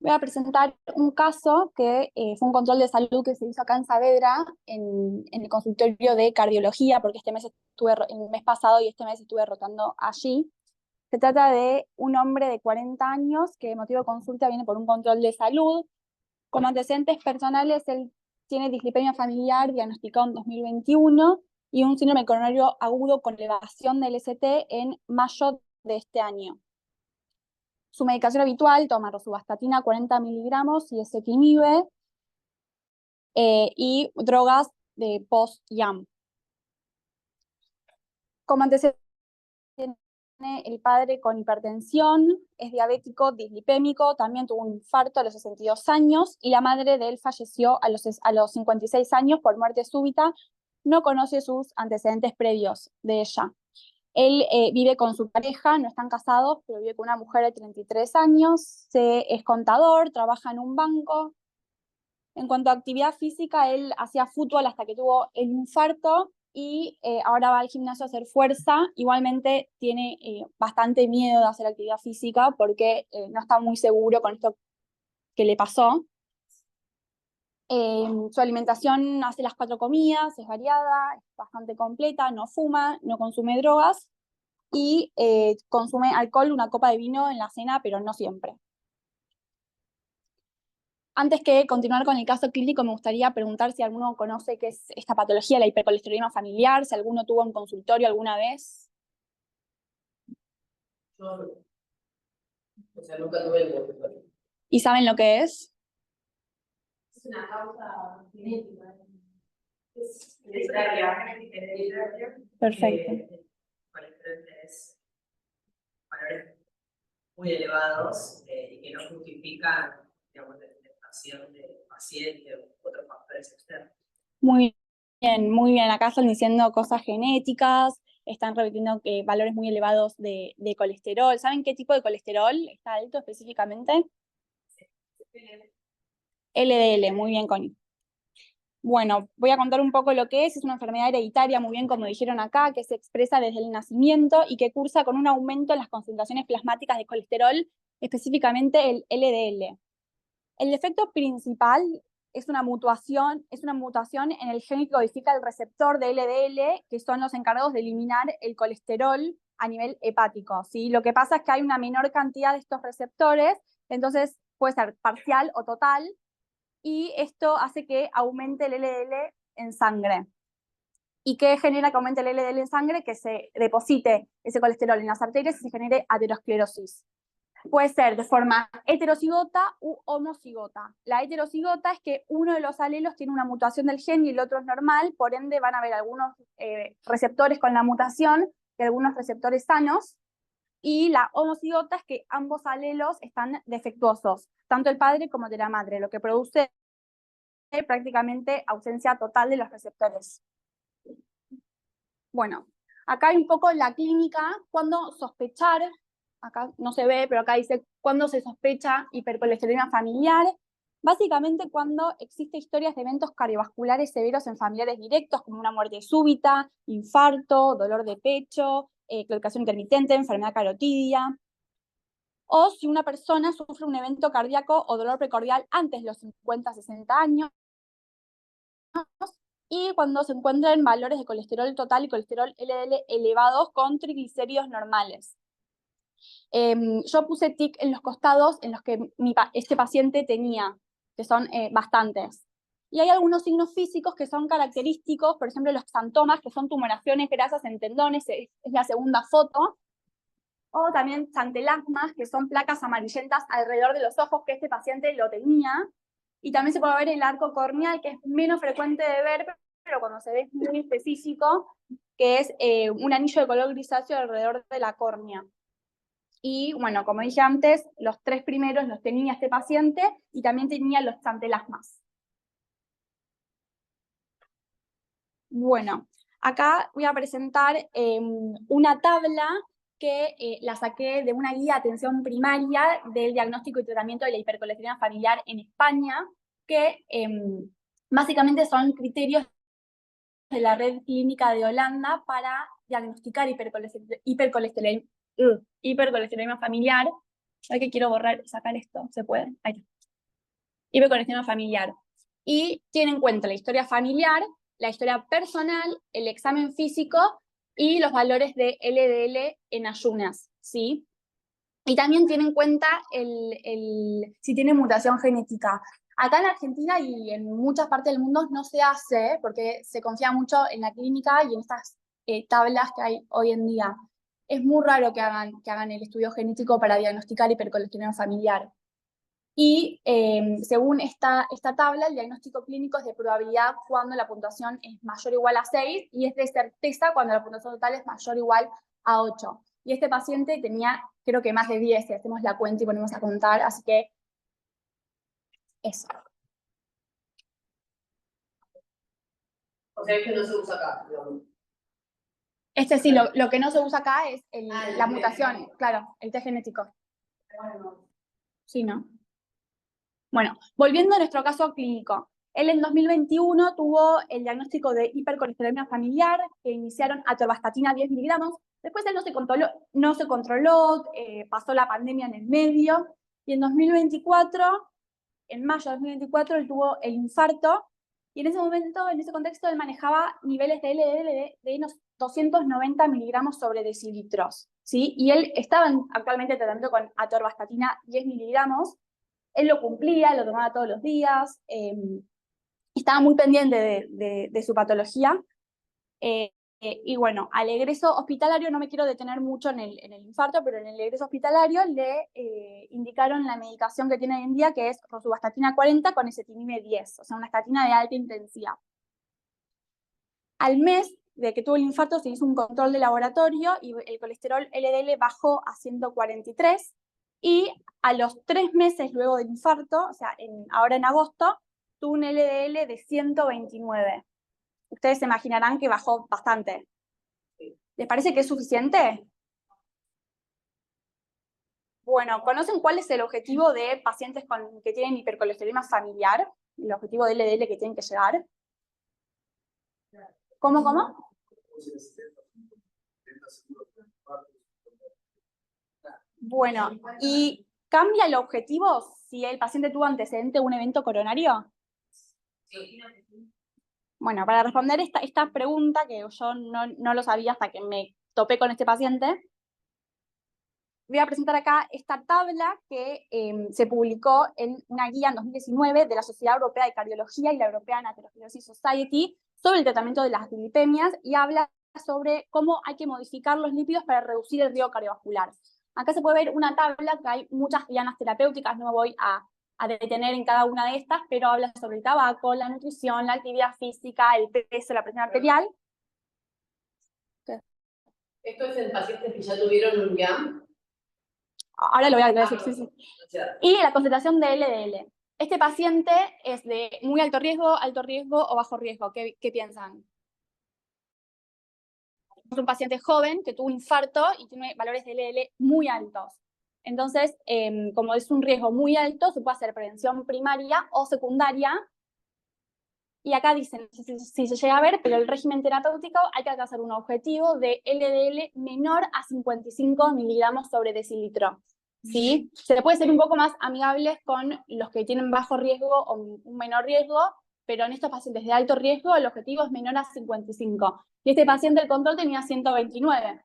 Voy a presentar un caso que fue un control de salud que se hizo acá en Saavedra, en el consultorio de cardiología, porque el mes pasado y este mes estuve rotando allí. Se trata de un hombre de 40 años que, motivo de consulta, viene por un control de salud. Como antecedentes personales, él tiene dislipemia familiar diagnosticado en 2021 y un síndrome coronario agudo con elevación del ST en mayo de este año. Su medicación habitual, toma rosuvastatina 40 miligramos y ezetimibe, y drogas de post-YAM. Como antecedente, tiene el padre con hipertensión, es diabético, dislipémico, también tuvo un infarto a los 62 años, y la madre de él falleció a los 56 años por muerte súbita. No conoce sus antecedentes previos de ella. Él vive con su pareja, no están casados, pero vive con una mujer de 33 años, es contador, trabaja en un banco. En cuanto a actividad física, él hacía fútbol hasta que tuvo el infarto y ahora va al gimnasio a hacer fuerza. Igualmente tiene bastante miedo de hacer actividad física porque no está muy seguro con esto que le pasó. Su alimentación hace las 4 comidas, es variada, es bastante completa, no fuma, no consume drogas y consume alcohol, una copa de vino en la cena, pero no siempre. Antes que continuar con el caso clínico, me gustaría preguntar si alguno conoce qué es esta patología, la hipercolesterolemia familiar, si alguno tuvo un consultorio alguna vez. Yo, o sea, nunca tuve el consultorio. ¿Y saben lo que es? Es una causa genética. Es hereditaria. Perfecto. Colesterol es valores muy elevados y que no justifican, digamos, la alimentación del paciente u otros factores externos. Muy bien, muy bien. Acá están diciendo cosas genéticas, están repitiendo que valores muy elevados de colesterol. ¿Saben qué tipo de colesterol está alto específicamente? LDL, muy bien, Connie. Bueno, voy a contar un poco lo que es. Es una enfermedad hereditaria, muy bien como dijeron acá, que se expresa desde el nacimiento y que cursa con un aumento en las concentraciones plasmáticas de colesterol, específicamente el LDL. El defecto principal es una mutación en el gen que codifica el receptor de LDL, que son los encargados de eliminar el colesterol a nivel hepático, ¿sí? Lo que pasa es que hay una menor cantidad de estos receptores, entonces puede ser parcial o total, y esto hace que aumente el LDL en sangre. ¿Y qué genera que aumente el LDL en sangre? Que se deposite ese colesterol en las arterias y se genere aterosclerosis. Puede ser de forma heterocigota u homocigota. La heterocigota es que uno de los alelos tiene una mutación del gen y el otro es normal, por ende van a haber algunos receptores con la mutación y algunos receptores sanos. Y la homocigota es que ambos alelos están defectuosos, tanto el padre como de la madre, lo que produce prácticamente ausencia total de los receptores. Bueno, acá hay un poco la clínica, cuando sospechar, acá no se ve, pero acá dice cuando se sospecha hipercolesterolemia familiar, básicamente cuando existe historias de eventos cardiovasculares severos en familiares directos, como una muerte súbita, infarto, dolor de pecho, claudicación intermitente, enfermedad carotidia, o si una persona sufre un evento cardíaco o dolor precordial antes de los 50-60 años, y cuando se encuentran valores de colesterol total y colesterol LDL elevados con triglicéridos normales. Yo puse tic en los costados en los que este paciente tenía, que son bastantes. Y hay algunos signos físicos que son característicos, por ejemplo los xantomas, que son tumoraciones grasas en tendones, es la segunda foto, o también xantelasmas, que son placas amarillentas alrededor de los ojos, que este paciente lo tenía. Y también se puede ver el arco corneal, que es menos frecuente de ver, pero cuando se ve es muy específico, que es un anillo de color grisáceo alrededor de la córnea. Y bueno, como dije antes, los 3 primeros los tenía este paciente y también tenía los xantelasmas. Bueno, acá voy a presentar una tabla que la saqué de una guía de atención primaria del diagnóstico y tratamiento de la hipercolesterolemia familiar en España, que básicamente son criterios de la red clínica de Holanda para diagnosticar hipercolesterolemia familiar. Ay, que quiero sacar esto, ¿se puede? Ahí está. hipercolesterolemia familiar. Y tiene en cuenta la historia familiar, la historia personal, el examen físico y los valores de LDL en ayunas, ¿sí? Y también tiene en cuenta si tiene mutación genética. Acá en Argentina y en muchas partes del mundo no se hace porque se confía mucho en la clínica y en estas tablas que hay hoy en día. Es muy raro que hagan el estudio genético para diagnosticar hipercolesterolemia familiar. Y según esta tabla, el diagnóstico clínico es de probabilidad cuando la puntuación es mayor o igual a 6 y es de certeza cuando la puntuación total es mayor o igual a 8. Y este paciente tenía, creo que más de 10, si hacemos la cuenta y ponemos a contar, así que eso. O sea, es que no se usa acá, digamos. Este sí, lo que no se usa acá es la mutación, claro, el test genético. Sí, ¿no? Bueno, volviendo a nuestro caso clínico. Él en 2021 tuvo el diagnóstico de hipercolesterolemia familiar, que iniciaron atorvastatina 10 miligramos. Después él no se controló, pasó la pandemia en el medio, y en 2024, en mayo de 2024, él tuvo el infarto, y en ese momento, en ese contexto, él manejaba niveles de LDL de unos 290 miligramos sobre decilitros, ¿sí? Y él estaba actualmente tratando con atorvastatina 10 miligramos. Él lo cumplía, lo tomaba todos los días, estaba muy pendiente de su patología. Y bueno, al egreso hospitalario, no me quiero detener mucho en el infarto, pero en el egreso hospitalario le indicaron la medicación que tiene hoy en día, que es rosuvastatina 40 con ezetimibe 10, o sea, una estatina de alta intensidad. Al mes de que tuvo el infarto se hizo un control de laboratorio y el colesterol LDL bajó a 143, y a los 3 meses luego del infarto, o sea, ahora en agosto, tuvo un LDL de 129. Ustedes se imaginarán que bajó bastante. ¿Les parece que es suficiente? Bueno, ¿conocen cuál es el objetivo de pacientes que tienen hipercolesterolemia familiar? El objetivo de LDL que tienen que llegar. ¿Cómo? Bueno, ¿y cambia el objetivo si el paciente tuvo antecedente de un evento coronario? Bueno, para responder esta pregunta, que yo no lo sabía hasta que me topé con este paciente, voy a presentar acá esta tabla que se publicó en una guía en 2019 de la Sociedad Europea de Cardiología y la European Atherosclerosis Society sobre el tratamiento de las dislipemias, y habla sobre cómo hay que modificar los lípidos para reducir el riesgo cardiovascular. Acá se puede ver una tabla que hay muchas dianas terapéuticas, no me voy a detener en cada una de estas, pero habla sobre el tabaco, la nutrición, la actividad física, el peso, la presión arterial. ¿Esto es en pacientes que ya tuvieron un GAM? Ahora lo voy a decir, sí. Y la concentración de LDL. Este paciente es de muy alto riesgo o bajo riesgo. ¿Qué piensan? Es un paciente joven que tuvo un infarto y tiene valores de LDL muy altos. Entonces, como es un riesgo muy alto, se puede hacer prevención primaria o secundaria. Y acá dicen, si se llega a ver, pero el régimen terapéutico hay que alcanzar un objetivo de LDL menor a 55 miligramos sobre decilitro. ¿Sí? Se puede ser un poco más amigables con los que tienen bajo riesgo o un menor riesgo, pero en estos pacientes de alto riesgo el objetivo es menor a 55. Y este paciente, el control, tenía 129.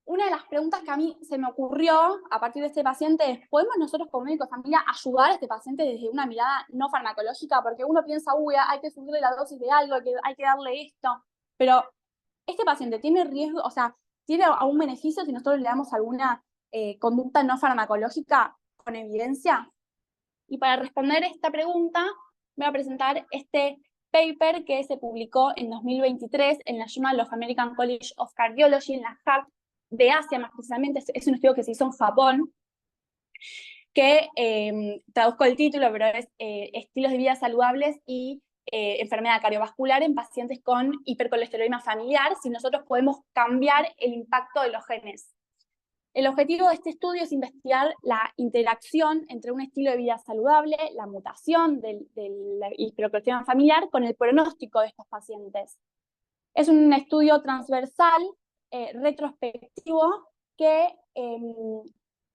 Una de las preguntas que a mí se me ocurrió a partir de este paciente es, ¿podemos nosotros como médico de familia ayudar a este paciente desde una mirada no farmacológica? Porque uno piensa, uy, hay que subirle la dosis de algo, hay que darle esto, pero este paciente tiene riesgo, o sea, ¿tiene algún beneficio si nosotros le damos alguna conducta no farmacológica con evidencia? Y para responder esta pregunta, voy a presentar este paper que se publicó en 2023 en la Journal of American College of Cardiology, en la JACC de Asia más precisamente. Es un estudio que se hizo en Japón, que traduzco el título, pero es estilos de vida saludables y enfermedad cardiovascular en pacientes con hipercolesterolemia familiar, si nosotros podemos cambiar el impacto de los genes. El objetivo de este estudio es investigar la interacción entre un estilo de vida saludable, la mutación de la hipercolesterolemia familiar, con el pronóstico de estos pacientes. Es un estudio transversal, retrospectivo, que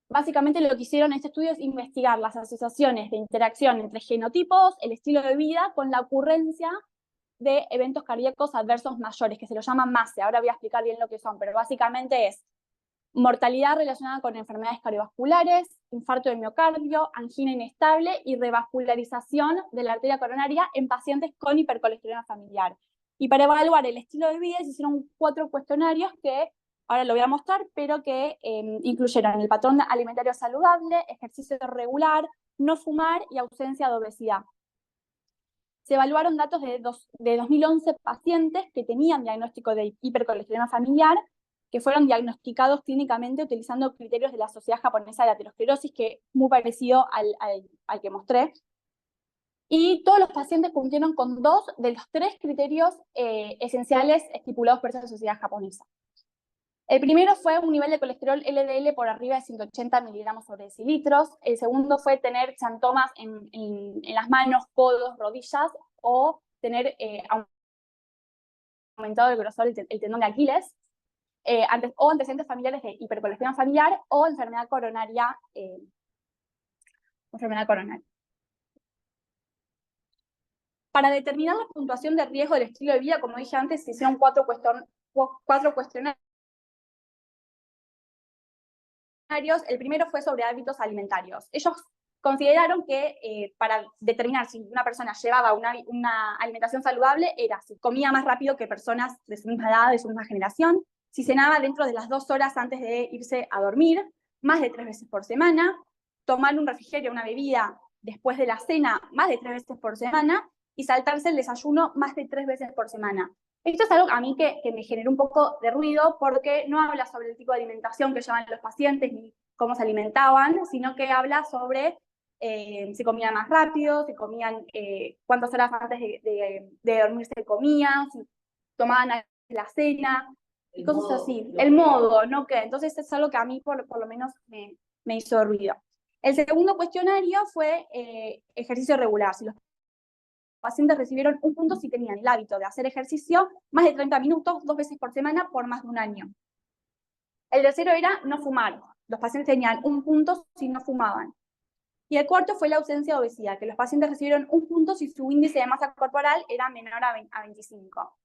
básicamente lo que hicieron en este estudio es investigar las asociaciones de interacción entre genotipos, el estilo de vida, con la ocurrencia de eventos cardíacos adversos mayores, que se los llaman MACE. Ahora voy a explicar bien lo que son, pero básicamente es mortalidad relacionada con enfermedades cardiovasculares, infarto de miocardio, angina inestable y revascularización de la arteria coronaria en pacientes con hipercolesterolemia familiar. Y para evaluar el estilo de vida se hicieron 4 cuestionarios que ahora lo voy a mostrar, pero que incluyeron el patrón alimentario saludable, ejercicio regular, no fumar y ausencia de obesidad. Se evaluaron datos de 2011 pacientes que tenían diagnóstico de hipercolesterolemia familiar, que fueron diagnosticados clínicamente utilizando criterios de la Sociedad Japonesa de Aterosclerosis, que es muy parecido al que mostré. Y todos los pacientes cumplieron con 2 de los 3 criterios esenciales estipulados por esa sociedad japonesa. El primero fue un nivel de colesterol LDL por arriba de 180 miligramos sobre decilitros. El segundo fue tener xantomas en las manos, codos, rodillas, o tener aumentado el grosor el tendón de Aquiles, o antecedentes familiares de hipercolesterolemia familiar o enfermedad coronaria. Para determinar la puntuación de riesgo del estilo de vida, como dije antes, se hicieron 4 cuestionarios. El primero fue sobre hábitos alimentarios. Ellos consideraron que para determinar si una persona llevaba una alimentación saludable era si comía más rápido que personas de su misma edad, de su misma generación, si cenaba dentro de las 2 horas antes de irse a dormir, más de 3 veces por semana, tomar un refrigerio, una bebida después de la cena más de 3 veces por semana, y saltarse el desayuno más de 3 veces por semana. Esto es algo a mí que me generó un poco de ruido porque no habla sobre el tipo de alimentación que llevan los pacientes ni cómo se alimentaban, sino que habla sobre si comían más rápido, si comían cuántas horas antes de dormir se comían, si tomaban la cena, y cosas así. El modo, ¿no? ¿Qué? Entonces es algo que a mí por lo menos me hizo ruido. El segundo cuestionario fue ejercicio regular. Si los pacientes recibieron un punto si tenían el hábito de hacer ejercicio más de 30 minutos, 2 veces por semana, por más de un año. El tercero era no fumar. Los pacientes tenían un punto si no fumaban. Y el cuarto fue la ausencia de obesidad, que los pacientes recibieron un punto si su índice de masa corporal era menor a 25.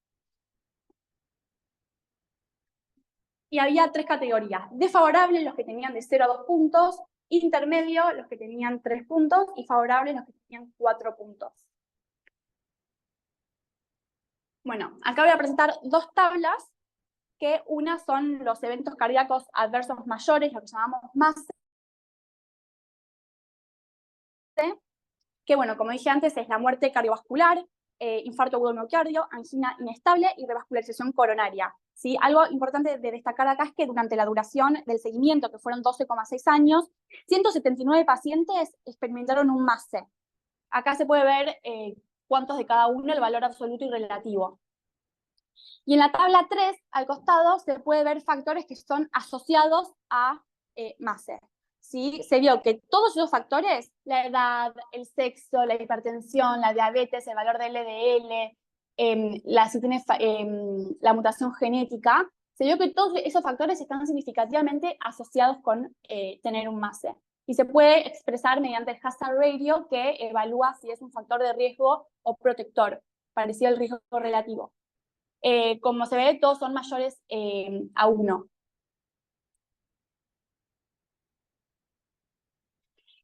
Y había 3 categorías. Desfavorables, los que tenían de 0 a 2 puntos, intermedio, los que tenían 3 puntos, y favorables, los que tenían 4 puntos. Bueno, acá voy a presentar 2 tablas, que una son los eventos cardíacos adversos mayores, lo que llamamos MACE, que bueno, como dije antes, es la muerte cardiovascular, infarto agudo de miocardio, angina inestable y revascularización coronaria. ¿Sí? Algo importante de destacar acá es que durante la duración del seguimiento, que fueron 12,6 años, 179 pacientes experimentaron un MACE. Acá se puede ver cuántos de cada uno, el valor absoluto y relativo. Y en la tabla 3, al costado, se puede ver factores que son asociados a MACE. ¿Sí? Se vio que todos esos factores, la edad, el sexo, la hipertensión, la diabetes, el valor de LDL, la mutación genética, se vio que todos esos factores están significativamente asociados con tener un MACE. Y se puede expresar mediante el hazard ratio, que evalúa si es un factor de riesgo o protector, parecido al riesgo relativo. Como se ve, todos son mayores a 1.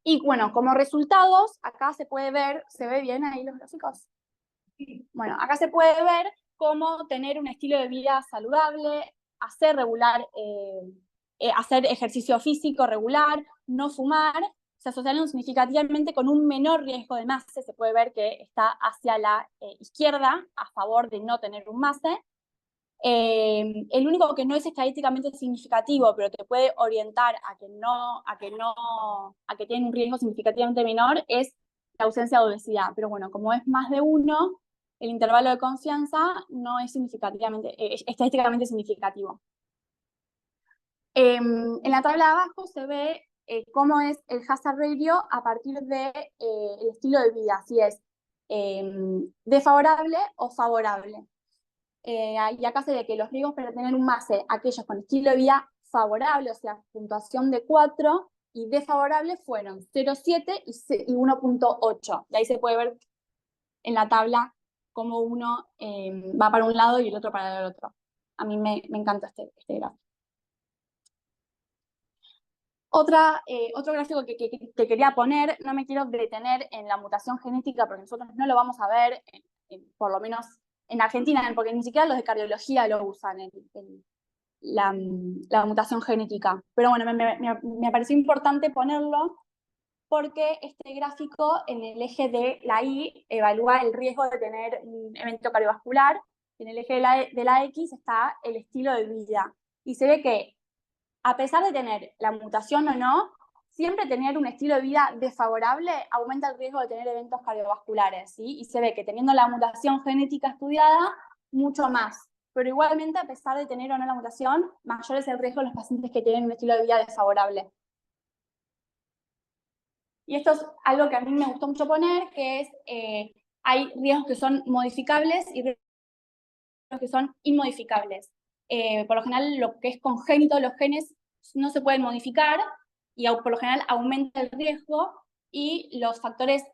Y bueno, como resultados, acá se puede ver, ¿se ve bien ahí los gráficos? Bueno, acá se puede ver cómo tener un estilo de vida saludable, hacer ejercicio físico regular, no fumar, se asociaron significativamente con un menor riesgo de MACE. Se puede ver que está hacia la izquierda, a favor de no tener un MACE. El único que no es estadísticamente significativo, pero te puede orientar a que tienen un riesgo significativamente menor, es la ausencia de obesidad. Pero bueno, como es más de 1, el intervalo de confianza no es estadísticamente significativo. En la tabla de abajo se ve cómo es el hazard ratio a partir del estilo de vida, si es desfavorable o favorable. Y acá se ve que los riesgos para tener un MACE, aquellos con estilo de vida favorable, o sea, puntuación de 4, y desfavorables fueron 0,7 y 1,8. Y ahí se puede ver en la tabla cómo uno va para un lado y el otro para el otro. A mí me encanta este gráfico. Otro gráfico que quería poner, no me quiero detener en la mutación genética porque nosotros no lo vamos a ver, por lo menos en Argentina, porque ni siquiera los de cardiología lo usan en la mutación genética. Pero bueno, me pareció importante ponerlo porque este gráfico en el eje de la Y evalúa el riesgo de tener un evento cardiovascular, y en el eje de la X está el estilo de vida. Y se ve que, a pesar de tener la mutación o no, siempre tener un estilo de vida desfavorable aumenta el riesgo de tener eventos cardiovasculares, ¿sí? Y se ve que teniendo la mutación genética estudiada, mucho más. Pero igualmente, a pesar de tener o no la mutación, mayor es el riesgo de los pacientes que tienen un estilo de vida desfavorable. Y esto es algo que a mí me gustó mucho poner, que es, hay riesgos que son modificables y riesgos que son inmodificables. Por lo general, lo que es congénito, los genes no se pueden modificar y por lo general aumenta el riesgo, y los factores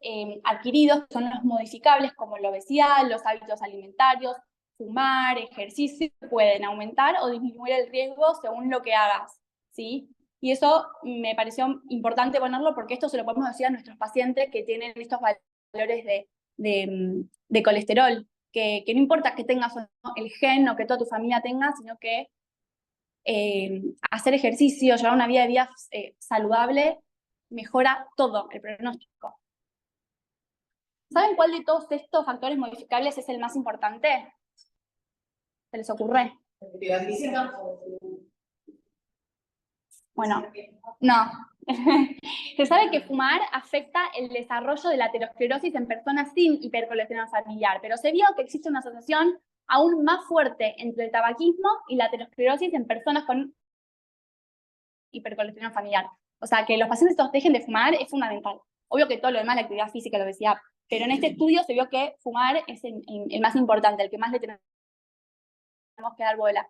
adquiridos, que son los modificables, como la obesidad, los hábitos alimentarios, fumar, ejercicio, pueden aumentar o disminuir el riesgo según lo que hagas, ¿sí? Y eso me pareció importante ponerlo porque esto se lo podemos decir a nuestros pacientes que tienen estos valores de colesterol, que no importa que tengas o no el gen o que toda tu familia tenga, sino que hacer ejercicio, llevar una vida saludable, mejora todo el pronóstico. ¿Saben cuál de todos estos factores modificables es el más importante? ¿Se les ocurre? Bueno, no. Se sabe que fumar afecta el desarrollo de la aterosclerosis en personas sin hipercolesterolemia familiar, pero se vio que existe una asociación aún más fuerte entre el tabaquismo y la aterosclerosis en personas con hipercolesterolemia familiar. O sea, que los pacientes dejen de fumar es fundamental. Obvio que todo lo demás, la actividad física, la obesidad, pero en este estudio se vio que fumar es el más importante, el que más le tenemos que dar bola.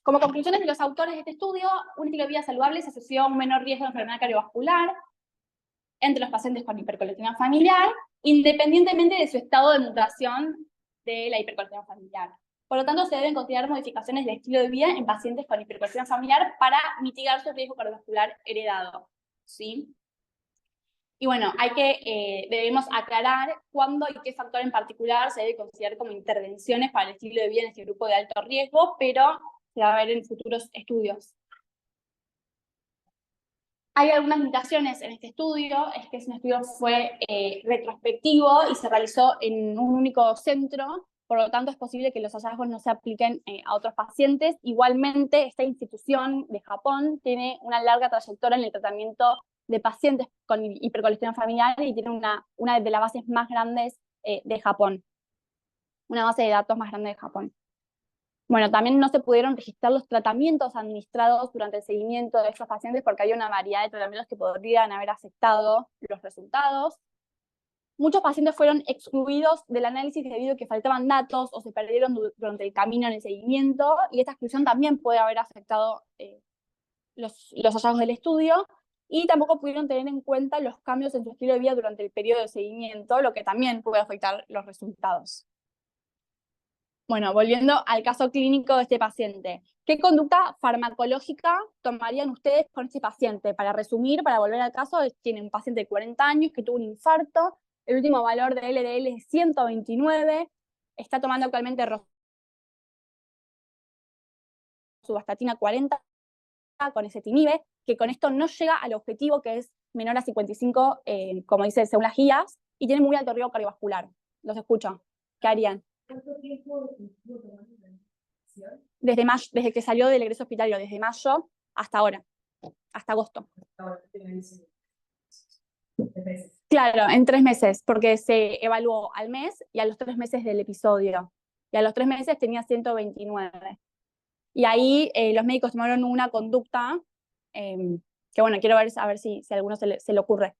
Como conclusiones de los autores de este estudio, un estilo de vida saludable se asoció a un menor riesgo de enfermedad cardiovascular entre los pacientes con hipercolesterolemia familiar, independientemente de su estado de mutación de la hipercolesterolemia familiar. Por lo tanto, se deben considerar modificaciones de estilo de vida en pacientes con hipercolesterolemia familiar para mitigar su riesgo cardiovascular heredado, ¿sí? Y bueno, debemos aclarar cuándo y qué factor en particular se debe considerar como intervenciones para el estilo de vida en este grupo de alto riesgo, pero se va a ver en futuros estudios. Hay algunas limitaciones en este estudio, es que un estudio fue retrospectivo y se realizó en un único centro, por lo tanto es posible que los hallazgos no se apliquen a otros pacientes. Igualmente, esta institución de Japón tiene una larga trayectoria en el tratamiento de pacientes con hipercolesterolemia familiar y tiene una de las bases más grandes de Japón, una base de datos más grande de Japón. Bueno, también no se pudieron registrar los tratamientos administrados durante el seguimiento de estos pacientes porque había una variedad de tratamientos que podrían haber afectado los resultados. Muchos pacientes fueron excluidos del análisis debido a que faltaban datos o se perdieron durante el camino en el seguimiento, y esta exclusión también puede haber afectado los hallazgos del estudio, y tampoco pudieron tener en cuenta los cambios en su estilo de vida durante el periodo de seguimiento, lo que también puede afectar los resultados. Bueno, volviendo al caso clínico de este paciente. ¿Qué conducta farmacológica tomarían ustedes con este paciente? Para resumir, para volver al caso, tiene un paciente de 40 años que tuvo un infarto, el último valor de LDL es 129, está tomando actualmente rosuvastatina 40 con ezetimibe, que con esto no llega al objetivo que es menor a 55, como dice según las guías, y tiene muy alto riesgo cardiovascular. Los escucho. ¿Qué harían? ¿Cuánto tiempo estuvo tomando la medicación? Desde que salió del egreso hospitalario, desde mayo hasta ahora, hasta agosto. Claro, en 3 meses, porque se evaluó al mes y a los 3 meses del episodio. Y a los 3 meses tenía 129. Y ahí los médicos tomaron una conducta que, bueno, quiero ver a ver si a alguno se le ocurre.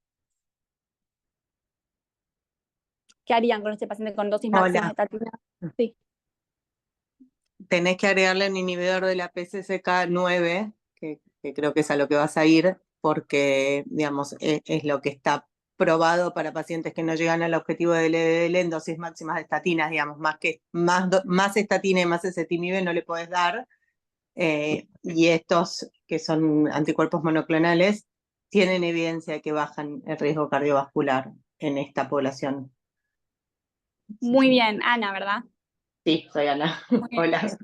¿Qué harían con este paciente con dosis máximas de estatina? Sí. Tenés que agregarle un inhibidor de la PCSK9, que que creo que es a lo que vas a ir, porque, digamos, es lo que está probado para pacientes que no llegan al objetivo del LDL en dosis máximas de estatinas, digamos, más estatina y más ezetimibe no le podés dar, y estos que son anticuerpos monoclonales tienen evidencia de que bajan el riesgo cardiovascular en esta población. Muy bien, Ana, ¿verdad? Sí, soy Ana. Muy bien. Hola.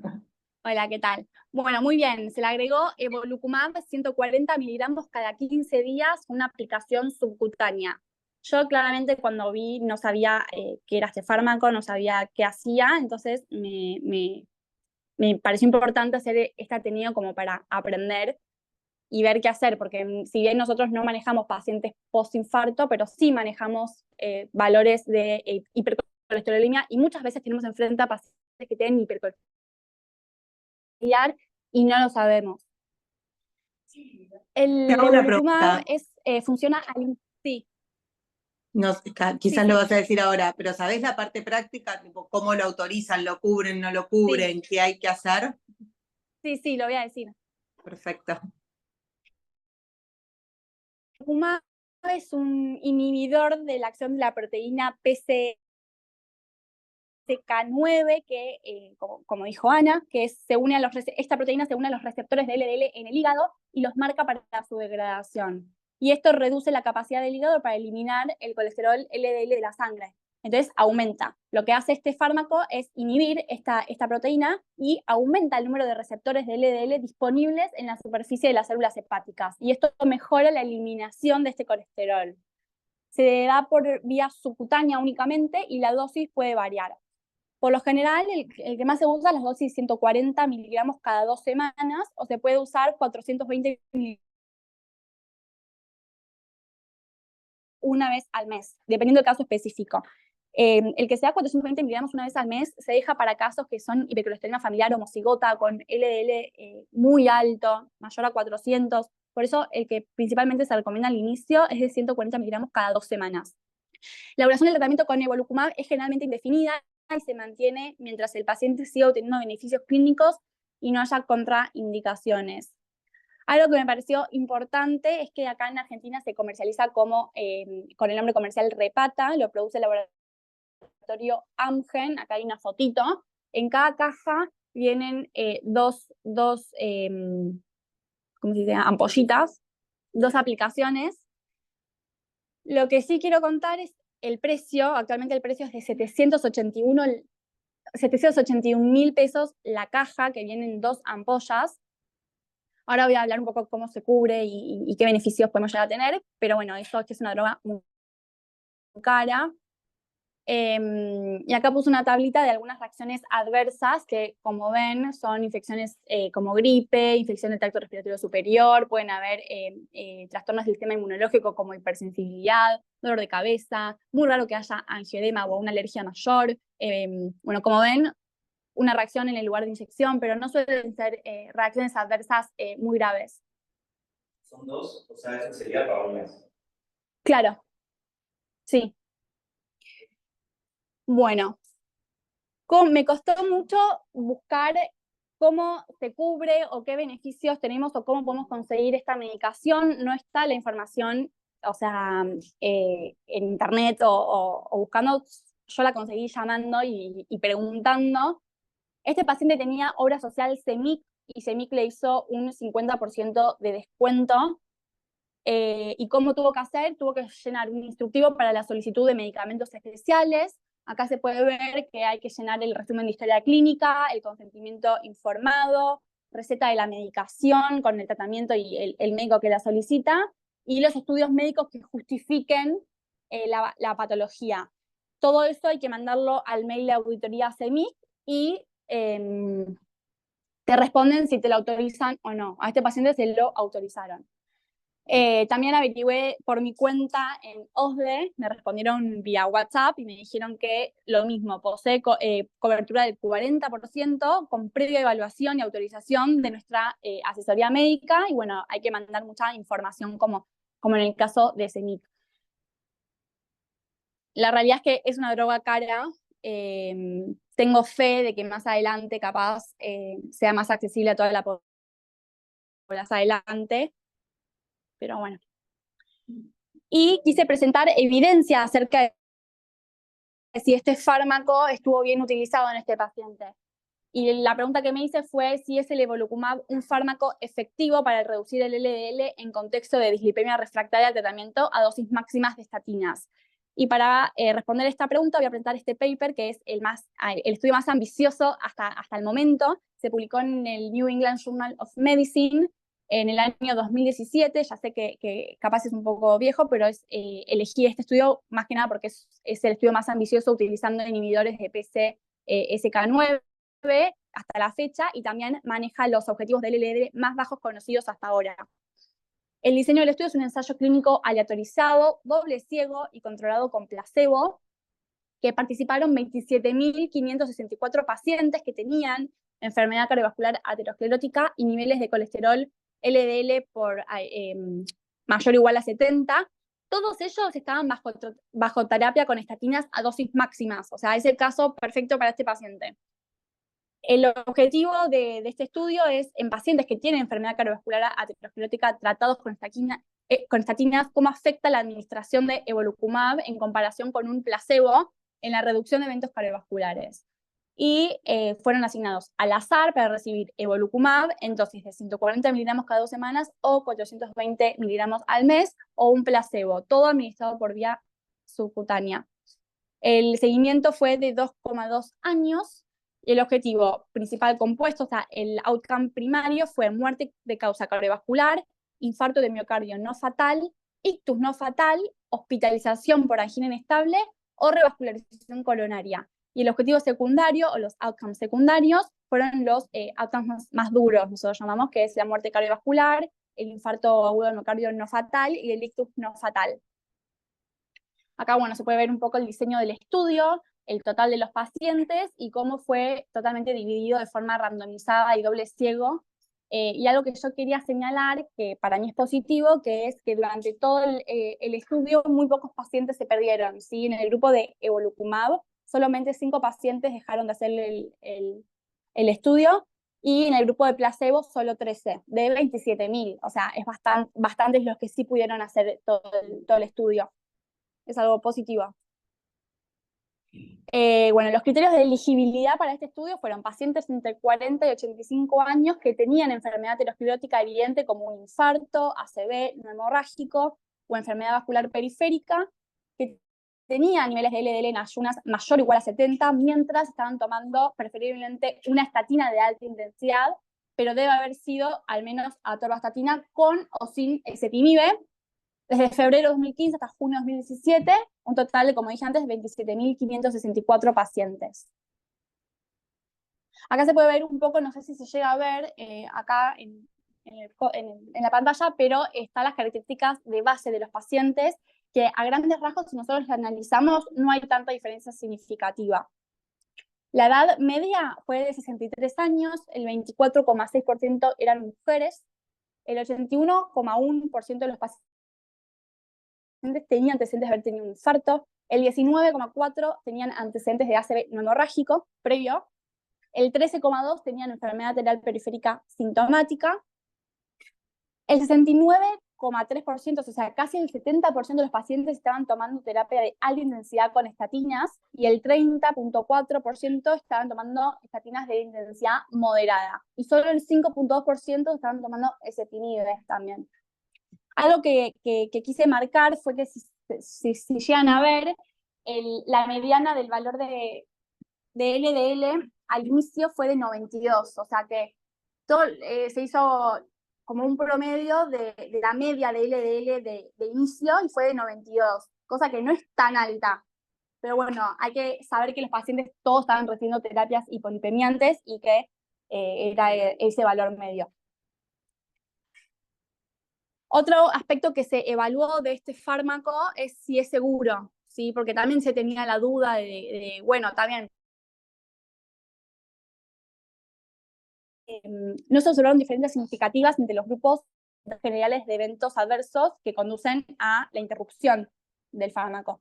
Hola, ¿qué tal? Bueno, muy bien, se le agregó evolucumab 140 miligramos cada 15 días, una aplicación subcutánea. Yo claramente cuando vi no sabía qué era este fármaco, no sabía qué hacía, entonces me pareció importante hacer este atenido como para aprender y ver qué hacer, porque si bien nosotros no manejamos pacientes post-infarto, pero sí manejamos valores de hipercolesterolemia y muchas veces tenemos enfrente a pacientes que tienen hipercolesterolemia y no lo sabemos. El Te hago una evolocumab pregunta. funciona al... Sí, No, quizás sí, lo sí, vas a decir ahora, pero ¿sabés la parte práctica? Tipo, ¿cómo lo autorizan? ¿Lo cubren? ¿No lo sí, cubren? ¿Qué hay que hacer? sí, lo voy a decir. Perfecto. Evolocumab es un inhibidor de la acción de la proteína PCSK9, que, como dijo Ana, que esta proteína se une a los receptores de LDL en el hígado y los marca para su degradación. Y esto reduce la capacidad del hígado para eliminar el colesterol LDL de la sangre. Entonces aumenta. Lo que hace este fármaco es inhibir esta proteína y aumenta el número de receptores de LDL disponibles en la superficie de las células hepáticas. Y esto mejora la eliminación de este colesterol. Se da por vía subcutánea únicamente y la dosis puede variar. Por lo general, el que más se usa es las dosis 140 miligramos cada 2 semanas, o se puede usar 420 miligramos una vez al mes, dependiendo del caso específico. El que sea 420 miligramos una vez al mes se deja para casos que son hipercolesterolemia familiar homocigota con LDL muy alto, mayor a 400. Por eso el que principalmente se recomienda al inicio es de 140 miligramos cada 2 semanas. La duración del tratamiento con evolocumab es generalmente indefinida y se mantiene mientras el paciente siga obteniendo beneficios clínicos y no haya contraindicaciones. Algo que me pareció importante es que acá en Argentina se comercializa como, con el nombre comercial Repata, lo produce el laboratorio Amgen, acá hay una fotito. En cada caja vienen dos ¿cómo se dice? Ampollitas, 2 aplicaciones. Lo que sí quiero contar es el precio. Actualmente el precio es de 781.000 pesos la caja, que vienen 2 ampollas. Ahora voy a hablar un poco cómo se cubre y qué beneficios podemos llegar a tener, pero bueno, esto es una droga muy cara. Y acá puse una tablita de algunas reacciones adversas que, como ven, son infecciones como gripe, infección del tracto respiratorio superior, pueden haber trastornos del sistema inmunológico como hipersensibilidad, dolor de cabeza, muy raro que haya angioedema o una alergia mayor. Bueno, como ven, una reacción en el lugar de inyección, pero no suelen ser reacciones adversas muy graves. Son 2, o sea, eso sería para un mes. Claro, sí. Bueno, me costó mucho buscar cómo se cubre o qué beneficios tenemos o cómo podemos conseguir esta medicación. No está la información, o sea, en internet o buscando. Yo la conseguí llamando y preguntando. Este paciente tenía obra social CEMIC y CEMIC le hizo un 50% de descuento. ¿Y cómo tuvo que hacer? Tuvo que llenar un instructivo para la solicitud de medicamentos especiales. Acá se puede ver que hay que llenar el resumen de historia clínica, el consentimiento informado, receta de la medicación con el tratamiento y el médico que la solicita, y los estudios médicos que justifiquen la patología. Todo eso hay que mandarlo al mail de auditoría CEMIC y te responden si te lo autorizan o no. A este paciente se lo autorizaron. También averigüé por mi cuenta en OSDE, me respondieron vía WhatsApp y me dijeron que lo mismo, posee cobertura del 40% con previa evaluación y autorización de nuestra asesoría médica, y bueno, hay que mandar mucha información como en el caso de CEMIC. La realidad es que es una droga cara. Tengo fe de que más adelante capaz sea más accesible a toda la más adelante, pero bueno. Y quise presentar evidencia acerca de si este fármaco estuvo bien utilizado en este paciente. Y la pregunta que me hice fue si es el evolocumab un fármaco efectivo para reducir el LDL en contexto de dislipemia refractaria al tratamiento a dosis máximas de estatinas. Y para responder esta pregunta voy a presentar este paper, que es el estudio más ambicioso hasta el momento. Se publicó en el New England Journal of Medicine en el año 2017. Ya sé que capaz es un poco viejo, pero elegí este estudio más que nada porque es el estudio más ambicioso utilizando inhibidores de PCSK9 hasta la fecha, y también maneja los objetivos del LDL más bajos conocidos hasta ahora. El diseño del estudio es un ensayo clínico aleatorizado, doble ciego y controlado con placebo, que participaron 27.564 pacientes que tenían enfermedad cardiovascular aterosclerótica y niveles de colesterol LDL por mayor o igual a 70. Todos ellos estaban bajo terapia con estatinas a dosis máximas, o sea, es el caso perfecto para este paciente. El objetivo de este estudio es, en pacientes que tienen enfermedad cardiovascular aterosclerótica tratados con estatinas, cómo afecta la administración de evolocumab en comparación con un placebo en la reducción de eventos cardiovasculares. Y fueron asignados al azar para recibir evolocumab en dosis de 140 miligramos cada 2 semanas o 420 miligramos al mes, o un placebo, todo administrado por vía subcutánea. El seguimiento fue de 2,2 años. Y el objetivo principal compuesto, o sea, el outcome primario, fue muerte de causa cardiovascular, infarto de miocardio no fatal, ictus no fatal, hospitalización por angina inestable o revascularización coronaria. Y el objetivo secundario, o los outcomes secundarios, fueron los outcomes más duros, nosotros llamamos, que es la muerte cardiovascular, el infarto agudo de miocardio no fatal y el ictus no fatal. Acá, bueno, se puede ver un poco el diseño del estudio, el total de los pacientes y cómo fue totalmente dividido de forma randomizada y doble ciego. Y algo que yo quería señalar, que para mí es positivo, que es que durante todo el estudio muy pocos pacientes se perdieron, ¿sí? En el grupo de evolocumab solamente 5 pacientes dejaron de hacer el estudio, y en el grupo de placebo solo 13, de 27.000. O sea, es bastantes los que sí pudieron hacer todo el estudio. Es algo positivo. Bueno, los criterios de elegibilidad para este estudio fueron pacientes entre 40 y 85 años que tenían enfermedad aterosclerótica evidente como un infarto, ACV, no hemorrágico o enfermedad vascular periférica, que tenían niveles de LDL en ayunas mayor o igual a 70, mientras estaban tomando preferiblemente una estatina de alta intensidad, pero debe haber sido al menos atorvastatina con o sin ezetimibe, desde febrero de 2015 hasta junio de 2017, un total de, como dije antes, 27.564 pacientes. Acá se puede ver un poco, no sé si se llega a ver acá en la pantalla, pero están las características de base de los pacientes, que a grandes rasgos, si nosotros las analizamos, no hay tanta diferencia significativa. La edad media fue de 63 años, el 24,6% eran mujeres, el 81,1% de los pacientes tenían antecedentes de haber tenido un infarto, el 19,4% tenían antecedentes de ACV no hemorrágico previo, el 13,2% tenían enfermedad arterial periférica sintomática, el 69,3%, o sea, casi el 70% de los pacientes estaban tomando terapia de alta intensidad con estatinas, y el 30,4% estaban tomando estatinas de intensidad moderada, y solo el 5,2% estaban tomando ezetimibe también. Algo que quise marcar fue que si llegan a ver, la mediana del valor de LDL al inicio fue de 92, o sea que todo, se hizo como un promedio de la media de LDL de inicio, y fue de 92, cosa que no es tan alta. Pero bueno, hay que saber que los pacientes todos estaban recibiendo terapias hipolipemiantes y que era ese valor medio. Otro aspecto que se evaluó de este fármaco es si es seguro, ¿sí? Porque también se tenía la duda bueno, está bien. No se observaron diferencias significativas entre los grupos generales de eventos adversos que conducen a la interrupción del fármaco.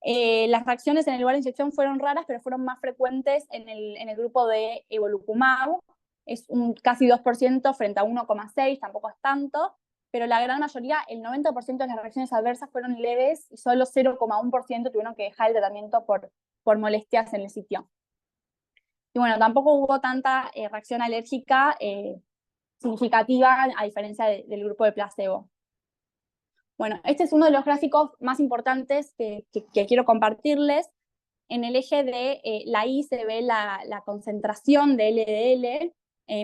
Las reacciones en el lugar de inyección fueron raras, pero fueron más frecuentes en el grupo de evolocumab, es un casi 2% frente a 1,6%, tampoco es tanto, pero la gran mayoría, el 90% de las reacciones adversas fueron leves y solo 0,1% tuvieron que dejar el tratamiento por molestias en el sitio. Y bueno, tampoco hubo tanta reacción alérgica significativa a diferencia del grupo de placebo. Bueno, este es uno de los gráficos más importantes que quiero compartirles. En el eje de la Y se ve la concentración de LDL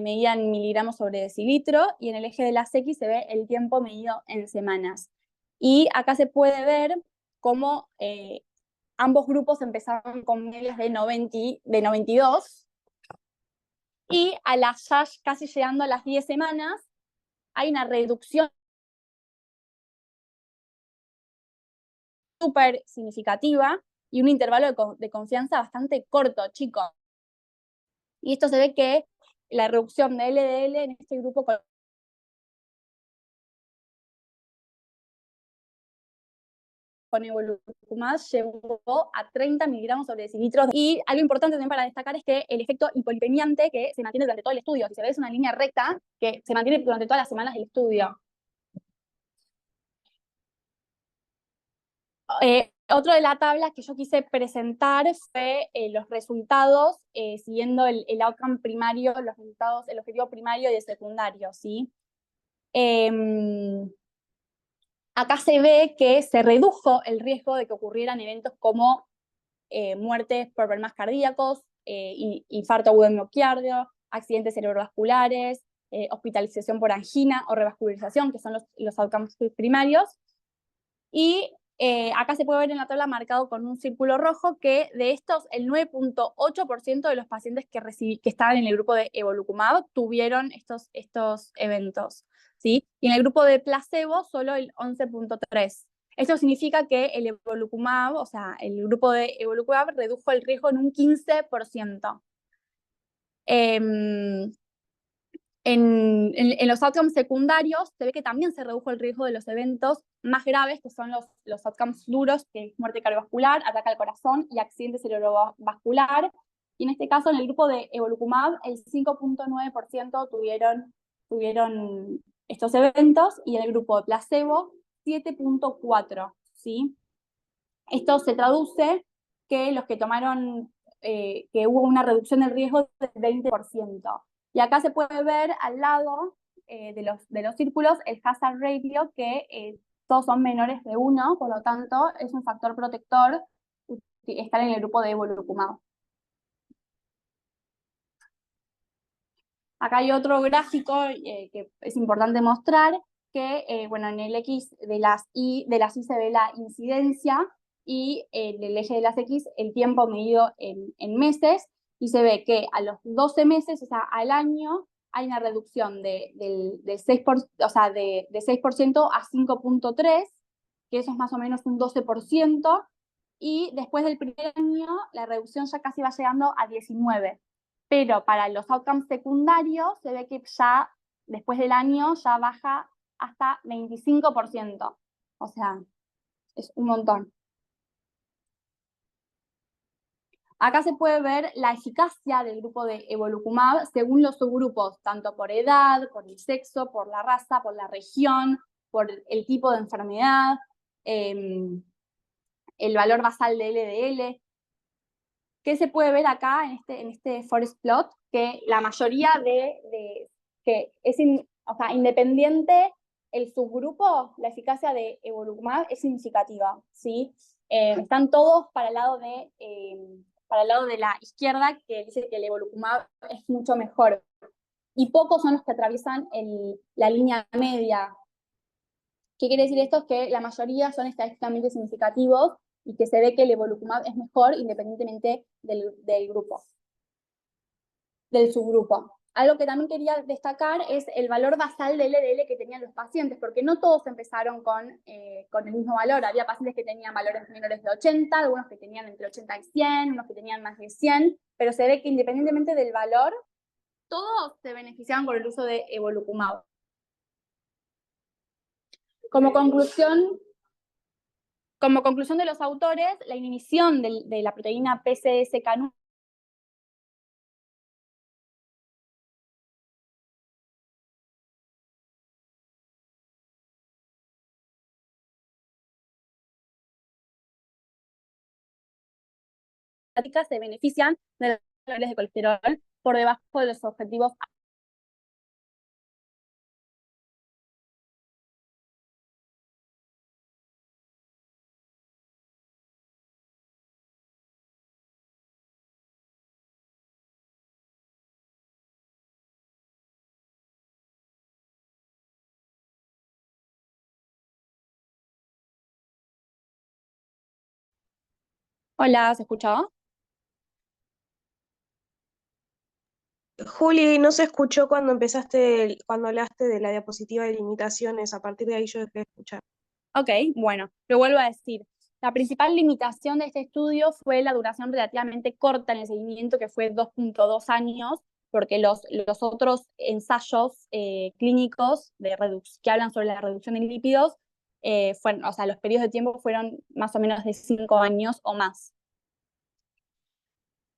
medida en miligramos sobre decilitro, y en el eje de las X se ve el tiempo medido en semanas. Y acá se puede ver cómo ambos grupos empezaron con medias de 92, y a las ya casi llegando a las 10 semanas, hay una reducción súper significativa y un intervalo de confianza bastante corto, chicos. Y esto se ve que la reducción de LDL en este grupo con evolocumab llegó a 30 miligramos sobre decilitros. Y algo importante también para destacar es que el efecto hipolipemiante que se mantiene durante todo el estudio, si se ve es una línea recta que se mantiene durante todas las semanas del estudio. Otro de las tablas que yo quise presentar fue los resultados siguiendo el outcome primario, los resultados, el objetivo primario y el secundario, ¿sí? Acá se ve que se redujo el riesgo de que ocurrieran eventos como muertes por problemas cardíacos, infarto agudo de miocardio, accidentes cerebrovasculares, hospitalización por angina o revascularización, que son los outcomes primarios. Y acá se puede ver en la tabla marcado con un círculo rojo que de estos el 9,8% de los pacientes que estaban en el grupo de evolocumab tuvieron estos eventos, ¿sí? Y en el grupo de placebo solo el 11,3%. Esto significa que el evolocumab, o sea, el grupo de evolocumab redujo el riesgo en un 15%. En los outcomes secundarios se ve que también se redujo el riesgo de los eventos más graves, que son los outcomes duros, que es muerte cardiovascular, ataque al corazón y accidente cerebrovascular. Y en este caso, en el grupo de evolocumab, el 5,9% tuvieron estos eventos, y en el grupo de placebo, 7,4%, ¿sí? Esto se traduce que los que tomaron, que hubo una reducción del riesgo del 20%. Y acá se puede ver al lado de los círculos el hazard ratio, que todos son menores de 1, por lo tanto es un factor protector estar en el grupo de evolocumab. Acá hay otro gráfico que es importante mostrar, que bueno, en el X de las Y se ve la incidencia, y en el eje de las X el tiempo medido en meses, y se ve que a los 12 meses, o sea, al año, hay una reducción del 6%, o sea, de 6% a 5,3%, que eso es más o menos un 12%, y después del primer año la reducción ya casi va llegando a 19%. Pero para los outcomes secundarios se ve que ya después del año ya baja hasta 25%. O sea, es un montón. Acá se puede ver la eficacia del grupo de evolocumab según los subgrupos, tanto por edad, por el sexo, por la raza, por la región, por el tipo de enfermedad, el valor basal de LDL. ¿Qué se puede ver acá en este forest plot? Que la mayoría que es o sea, independiente el subgrupo, la eficacia de evolocumab es significativa, ¿sí? Están todos para el lado de la izquierda, que dice que el evolocumab es mucho mejor, y pocos son los que atraviesan la línea media. ¿Qué quiere decir esto? Es que la mayoría son estadísticamente significativos y que se ve que el evolocumab es mejor independientemente del grupo, del subgrupo. Algo que también quería destacar es el valor basal de LDL que tenían los pacientes, porque no todos empezaron con el mismo valor. Había pacientes que tenían valores menores de 80, algunos que tenían entre 80 y 100, unos que tenían más de 100, pero se ve que independientemente del valor, todos se beneficiaban con el uso de evolocumab. Como conclusión de los autores, la inhibición de la proteína PCSK9 hepáticas se benefician de los niveles de colesterol por debajo de los objetivos. Hola, ¿se escuchaba? Juli, no se escuchó cuando cuando hablaste de la diapositiva de limitaciones, a partir de ahí yo dejé de escuchar. Ok, bueno, lo vuelvo a decir. La principal limitación de este estudio fue la duración relativamente corta en el seguimiento, que fue 2.2 años, porque los otros ensayos clínicos que hablan sobre la reducción de lípidos, o sea, los periodos de tiempo fueron más o menos de 5 años o más.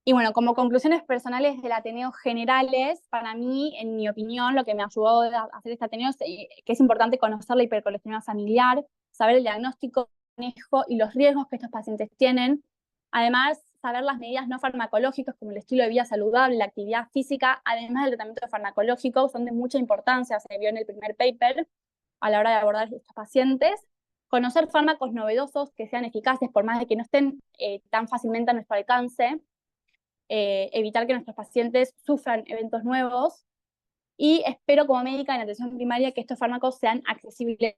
Y bueno, como conclusiones personales del Ateneo generales, para mí, en mi opinión, lo que me ayudó a hacer este Ateneo es que es importante conocer la hipercolesterolemia familiar, saber el diagnóstico, manejo y los riesgos que estos pacientes tienen. Además, saber las medidas no farmacológicas como el estilo de vida saludable, la actividad física, además del tratamiento farmacológico, son de mucha importancia, se vio en el primer paper, a la hora de abordar estos pacientes. Conocer fármacos novedosos que sean eficaces, por más de que no estén tan fácilmente a nuestro alcance. Evitar que nuestros pacientes sufran eventos nuevos, y espero como médica en atención primaria que estos fármacos sean accesibles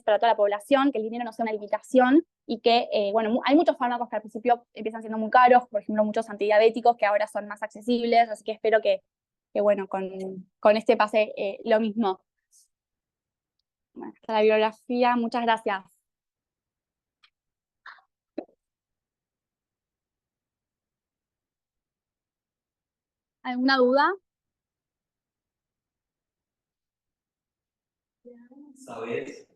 para toda la población, que el dinero no sea una limitación, y que, bueno, hay muchos fármacos que al principio empiezan siendo muy caros, por ejemplo, muchos antidiabéticos que ahora son más accesibles, así que espero que bueno, con este pase lo mismo. Bueno, hasta la bibliografía, muchas gracias. ¿Alguna duda? ¿Sabes?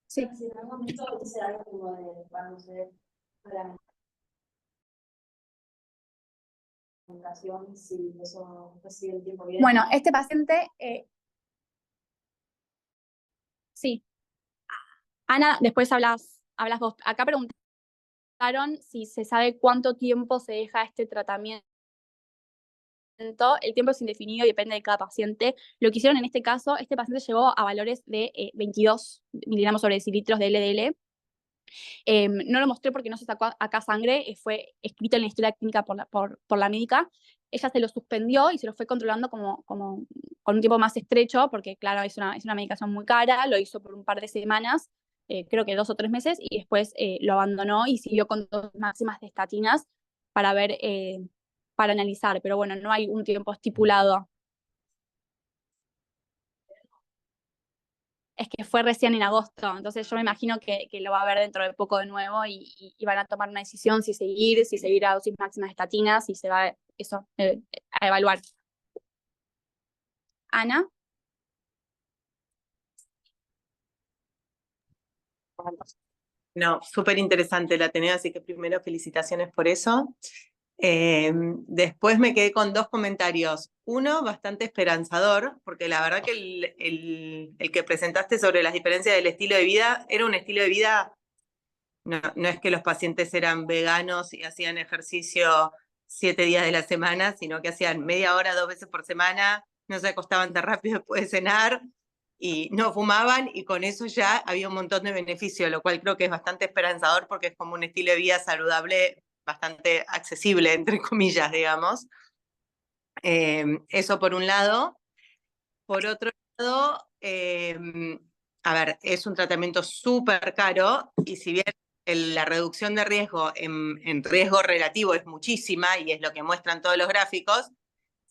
Sí. Si en algún momento hice algo como de cuando se la comunicación, si eso recibe el tiempo bien. Bueno, este paciente, sí. Ana, después hablas vos. Acá preguntaron si se sabe cuánto tiempo se deja este tratamiento. El tiempo es indefinido y depende de cada paciente. Lo que hicieron en este caso, este paciente llegó a valores de 22 miligramos sobre decilitros de LDL. No lo mostré porque no se sacó acá sangre, fue escrito en la historia clínica por la médica. Ella se lo suspendió y se lo fue controlando como con un tiempo más estrecho, porque claro, es una medicación muy cara, lo hizo por un par de semanas, creo que 2 o 3 meses, y después lo abandonó y siguió con dosis máximas de estatinas para ver, para analizar, pero bueno, no hay un tiempo estipulado. Es que fue recién en agosto, entonces yo me imagino que lo va a ver dentro de poco de nuevo y van a tomar una decisión si seguir a dosis máximas de estatinas, si se va a evaluar. Ana. No, súper interesante el Ateneo, así que primero felicitaciones por eso. Después me quedé con 2 comentarios. Uno, bastante esperanzador, porque la verdad que el que presentaste sobre las diferencias del estilo de vida, era un estilo de vida, no es que los pacientes eran veganos y hacían ejercicio 7 días de la semana, sino que hacían media hora 2 veces por semana, no se acostaban tan rápido después de cenar, y no fumaban, y con eso ya había un montón de beneficios, lo cual creo que es bastante esperanzador porque es como un estilo de vida saludable bastante accesible, entre comillas, digamos. Eso por un lado. Por otro lado, a ver, es un tratamiento súper caro, y si bien la reducción de riesgo en riesgo relativo es muchísima, y es lo que muestran todos los gráficos,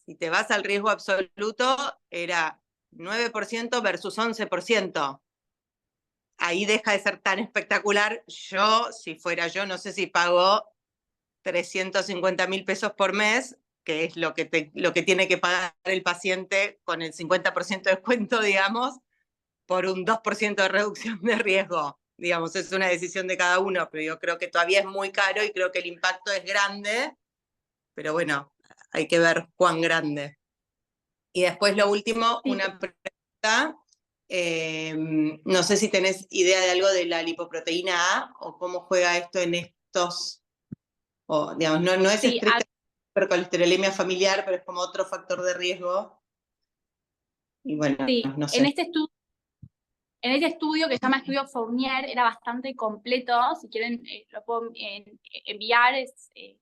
si te vas al riesgo absoluto, era 9% versus 11%. Ahí deja de ser tan espectacular. Yo, si fuera yo, no sé si pago 350.000 pesos por mes, que es lo que tiene que pagar el paciente con el 50% de descuento, digamos, por un 2% de reducción de riesgo. Digamos, es una decisión de cada uno, pero yo creo que todavía es muy caro y creo que el impacto es grande, pero bueno, hay que ver cuán grande. Y después lo último, una pregunta, no sé si tenés idea de algo de la lipoproteína A o cómo juega esto en efectos, o digamos, no es Sí, estricta hipercolesterolemia familiar, pero es como otro factor de riesgo. Y bueno, sí, no en sé. este estudio que se llama estudio Fournier era bastante completo, si quieren lo puedo enviar,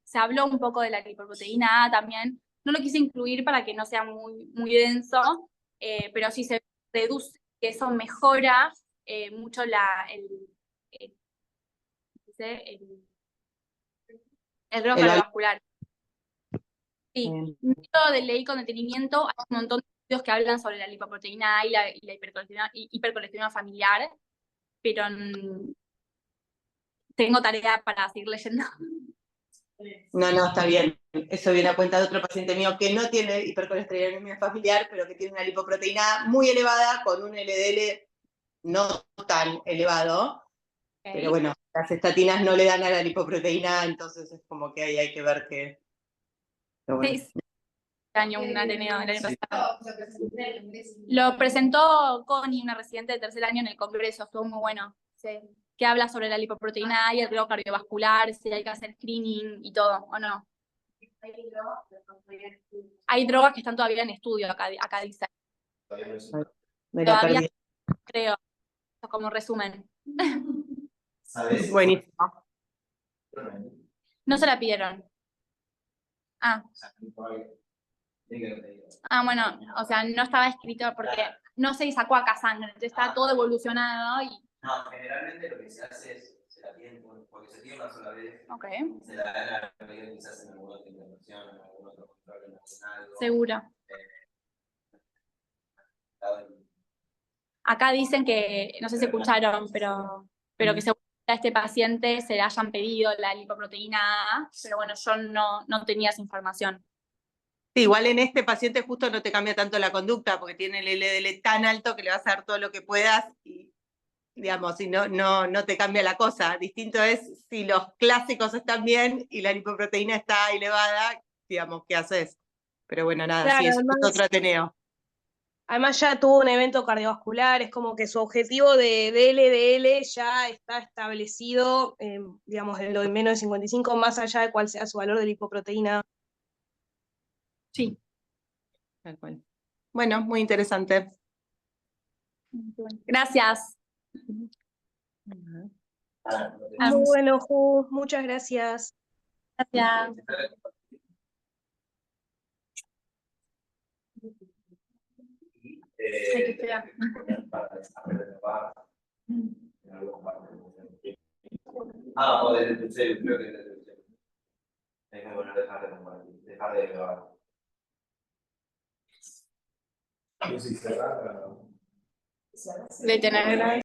se habló un poco de la lipoproteína A también, no lo quise incluir para que no sea muy denso, pero sí se reduce, que eso mejora mucho el riesgo cardiovascular. Sí, yo leí con detenimiento, hay un montón de estudios que hablan sobre la lipoproteína A y la hipercolesterolemia familiar, pero tengo tarea para seguir leyendo. No, está bien. Eso viene a cuenta de otro paciente mío que no tiene hipercolesterolemia familiar, pero que tiene una lipoproteína muy elevada con un LDL no tan elevado. Okay. Pero bueno, las estatinas no le dan a la lipoproteína, entonces es como que ahí hay que ver que... Bueno. Sí, año, un Ateneo el año pasado. Lo presentó Connie, una residente de tercer año en el congreso, estuvo muy bueno. Sí. Que habla sobre la lipoproteína A y el riesgo cardiovascular, si hay que hacer screening y todo, ¿o no? Hay drogas que están todavía en estudio, acá dice. Todavía creo, como resumen. ¿Sabes? Buenísimo. No se la pidieron. Bueno, o sea, no estaba escrito porque no se sacó acá sangre, entonces está todo evolucionado y... No, generalmente lo que se hace es, se la piden porque se pide una sola vez. Okay. Se la dan a la medida que se hace en alguna otra intervención, en algún otro control, en algo. Seguro. Acá dicen que, no sé si escucharon, pero que según a este paciente se le hayan pedido la lipoproteína A, pero bueno, yo no tenía esa información. Sí, igual en este paciente justo no te cambia tanto la conducta, porque tiene el LDL tan alto que le vas a dar todo lo que puedas y, digamos, y no te cambia la cosa. Distinto es si los clásicos están bien y la lipoproteína está elevada, digamos, ¿qué haces? Pero bueno, nada, Claro, sí, es además, otro Ateneo. además ya tuvo un evento cardiovascular, es como que su objetivo de LDL ya está establecido, digamos, en lo de menos de 55, más allá de cuál sea su valor de lipoproteína. Sí. Tal cual. Bueno, muy interesante. Gracias. Muy bueno, Ju, muchas gracias. Gracias. Hay que esperar. O desde tu celu, creo que desde tu celu. Es que bueno, dejar de compartir, dejar de grabar. De tener